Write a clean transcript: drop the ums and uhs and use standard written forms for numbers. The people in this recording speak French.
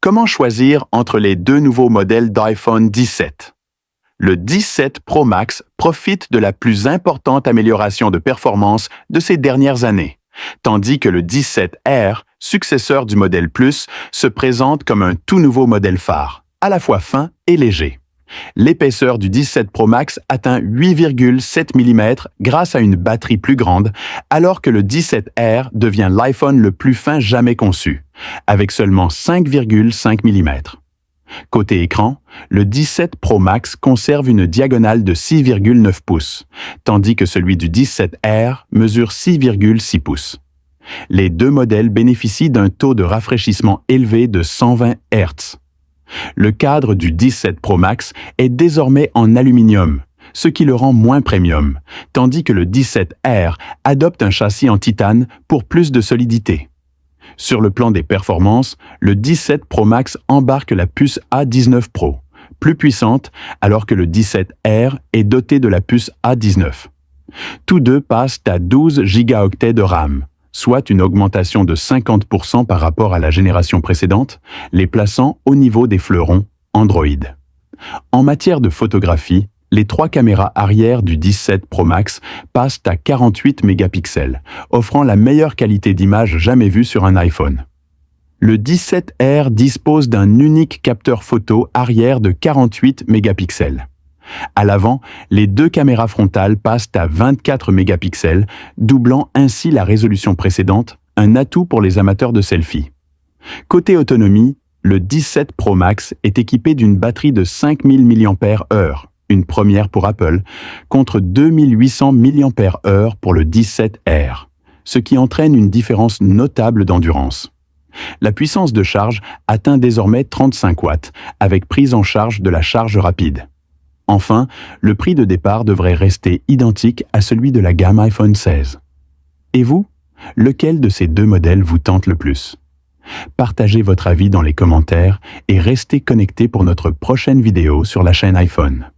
Comment choisir entre les deux nouveaux modèles d'iPhone 17? Le 17 Pro Max profite de la plus importante amélioration de performance de ces dernières années, tandis que le 17R, successeur du modèle Plus, se présente comme un tout nouveau modèle phare, à la fois fin et léger. L'épaisseur du 17 Pro Max atteint 8,7 mm grâce à une batterie plus grande, alors que le 17R devient l'iPhone le plus fin jamais conçu, avec seulement 5,5 mm. Côté écran, le 17 Pro Max conserve une diagonale de 6,9 pouces, tandis que celui du 17R mesure 6,6 pouces. Les deux modèles bénéficient d'un taux de rafraîchissement élevé de 120 Hz. Le cadre du 17 Pro Max est désormais en aluminium, ce qui le rend moins premium, tandis que le 17R adopte un châssis en titane pour plus de solidité. Sur le plan des performances, le 17 Pro Max embarque la puce A19 Pro, plus puissante, alors que le 17R est doté de la puce A19. Tous deux passent à 12 Go de RAM, soit une augmentation de 50% par rapport à la génération précédente, les plaçant au niveau des fleurons Android. En matière de photographie, les trois caméras arrière du 17 Pro Max passent à 48 mégapixels, offrant la meilleure qualité d'image jamais vue sur un iPhone. Le 17R dispose d'un unique capteur photo arrière de 48 mégapixels. À l'avant, les deux caméras frontales passent à 24 mégapixels, doublant ainsi la résolution précédente, un atout pour les amateurs de selfies. Côté autonomie, le 17 Pro Max est équipé d'une batterie de 5000 mAh, une première pour Apple, contre 2800 mAh pour le 17R, ce qui entraîne une différence notable d'endurance. La puissance de charge atteint désormais 35 watts, avec prise en charge de la charge rapide. Enfin, le prix de départ devrait rester identique à celui de la gamme iPhone 16. Et vous, lequel de ces deux modèles vous tente le plus? Partagez votre avis dans les commentaires et restez connectés pour notre prochaine vidéo sur la chaîne iPhone.